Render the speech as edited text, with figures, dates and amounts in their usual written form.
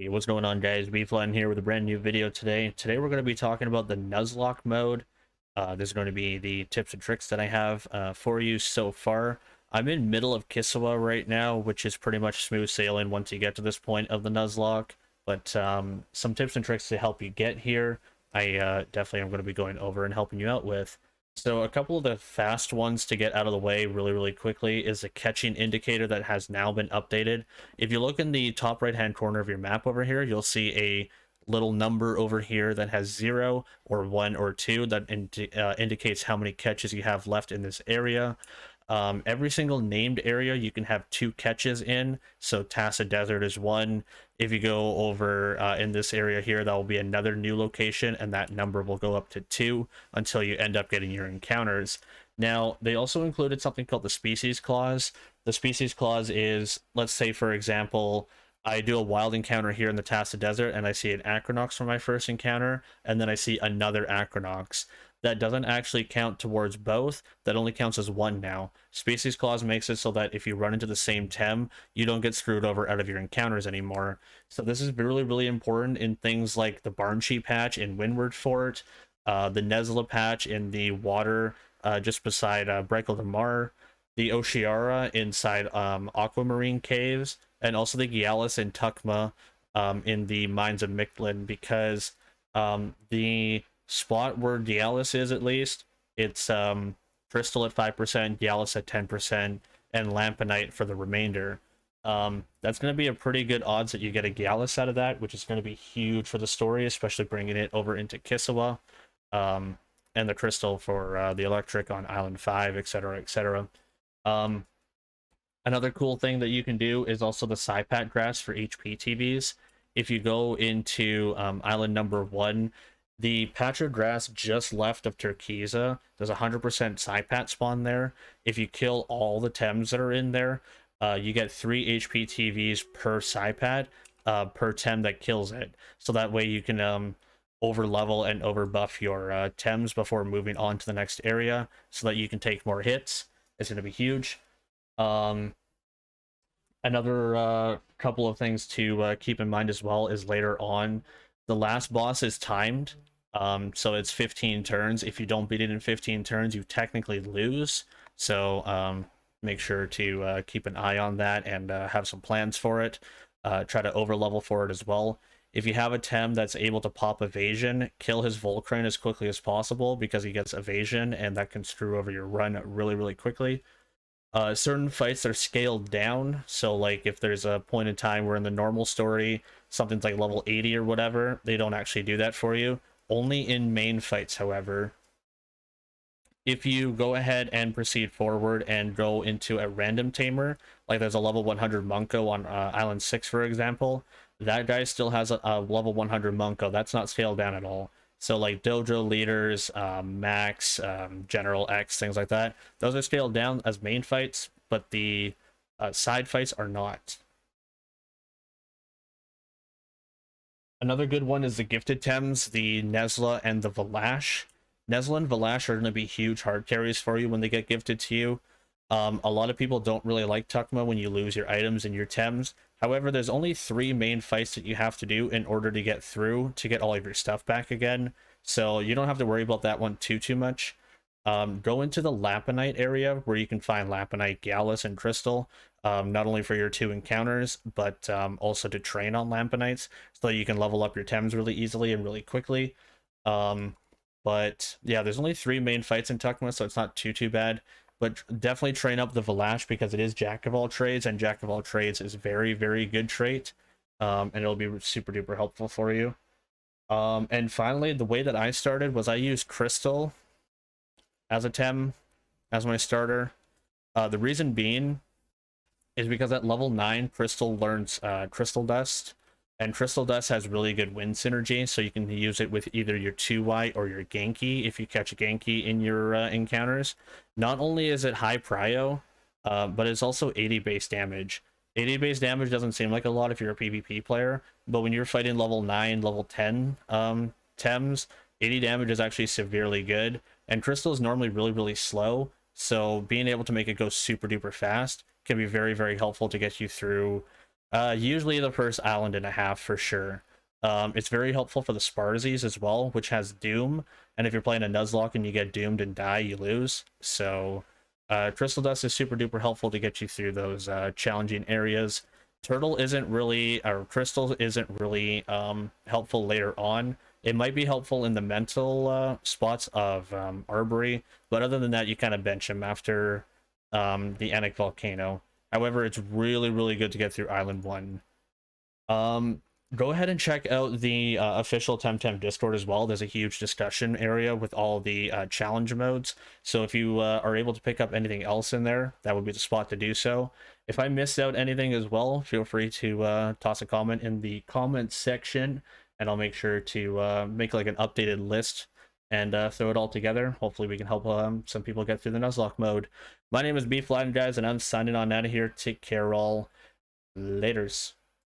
Hey, what's going on, guys? Bflattened here with a brand new video today. Today we're going to be talking about the Nuzlocke mode. This is going to be the tips and tricks that I have for you so far. I'm in middle of Kissawa right now, which is pretty much smooth sailing once you get to this point of the Nuzlocke. But some tips and tricks to help you get here, I definitely am going to be going over and helping you out with. So a couple of the fast ones to get out of the way really quickly is the catching indicator that has now been updated. If you look in the top right hand corner of your map over here, you'll see a little number over here that has 0 or 1 or 2 that indicates how many catches you have left in this area. Every single named area you can have 2 catches in, so Tacit Desert is 1. If you go over in this area here, that will be another new location, and that number will go up to 2 until you end up getting your encounters. Now, they also included something called the Species Clause. The Species Clause is, let's say, for example, I do a wild encounter here in the Tacit Desert, and I see an Acronox for my first encounter, and then I see another Acronox. That doesn't actually count towards both. That only counts as one now. Species Clause makes it so that if you run into the same Tem, you don't get screwed over out of your encounters anymore. So this is really important in things like the Barnshee patch in Windward Fort, the Nuzlocke patch in the water just beside Brekel de Mar, the Oshiara inside Aquamarine Caves, and also the Gialis and Tukma in the Mines of Mictlan, because the spot where Dialis is, at least, it's Crystal at 5%, Dialis at 10%, and Lamponite for the remainder. That's going to be a pretty good odds that you get a Dialis out of that, which is going to be huge for the story, especially bringing it over into Kissawa, and the Crystal for the Electric on Island 5, etc., etc. Another cool thing that you can do is also the Cypad Graphs for HP TVs. If you go into Island number 1, the patch of grass just left of Turquesa, there's 100% Cypat spawn there. If you kill all the Tems that are in there, you get 3 HP TVs per Cypat, per Tem that kills it. So that way you can over level and over buff your Tems before moving on to the next area, so that you can take more hits. It's going to be huge. Another couple of things to keep in mind as well is later on, the last boss is timed, so it's 15 turns. If you don't beat it in 15 turns, you technically lose. So make sure to keep an eye on that and have some plans for it. Try to overlevel for it as well. If you have a Tem that's able to pop evasion, kill his Volcrane as quickly as possible, because he gets evasion, and that can screw over your run really quickly. Certain fights are scaled down, so like if there's a point in time where in the normal story something's like level 80 or whatever, they don't actually do that for you. Only in main fights, however. If you go ahead and proceed forward and go into a random tamer, like there's a level 100 Monko on Island 6, for example, that guy still has a level 100 Monko. That's not scaled down at all. So like dojo leaders, Max, General X, things like that, those are scaled down as main fights, but the side fights are not. Another good one is the gifted Tems, the Nuzlocke and the Valash. Nuzlocke and Valash are going to be huge hard carries for you when they get gifted to you. A lot of people don't really like Tukma when you lose your items and your Tems. However, there's only 3 main fights that you have to do in order to get through to get all of your stuff back again. So you don't have to worry about that one too much. Go into the Lamponite area where you can find Lamponite, Gallus, and Crystal. Not only for your 2 encounters, but also to train on Lamponites, so that you can level up your Tems really easily and really quickly. But yeah, there's only 3 main fights in Tukma, so it's not too bad. But definitely train up the Valash, because it is Jack of all trades, and Jack of all trades is very good trait, and it'll be super duper helpful for you. And finally, the way that I started was I used Crystal as a Tem, as my starter. The reason being is because at level 9, Crystal learns Crystal Dust, and Crystal Dust has really good wind synergy, so you can use it with either your 2-white or your Genki if you catch a Genki in your encounters. Not only is it high prio, but it's also 80 base damage. 80 base damage doesn't seem like a lot if you're a PvP player, but when you're fighting level 9, level 10 Tems, 80 damage is actually severely good, and Crystal is normally really slow, so being able to make it go super duper fast can be very helpful to get you through Usually the first island and a half for sure. It's very helpful for the Sparsies as well, which has Doom. And if you're playing a Nuzlocke and you get doomed and die, you lose. So Crystal Dust is super duper helpful to get you through those challenging areas. Turtle isn't really, or Crystal isn't really helpful later on. It might be helpful in the mental spots of Arbory, but other than that, you kind of bench him after the Anik Volcano. However, it's really, really good to get through Island 1. Go ahead and check out the official TemTem Discord as well. There's a huge discussion area with all the challenge modes. So if you are able to pick up anything else in there, that would be the spot to do so. If I missed out anything as well, feel free to toss a comment in the comments section, and I'll make sure to make like an updated list and throw it all together. Hopefully we can help some people get through the Nuzlocke mode. My name is Bflattened, guys, and I'm signing on out of here. Take care all. Laters.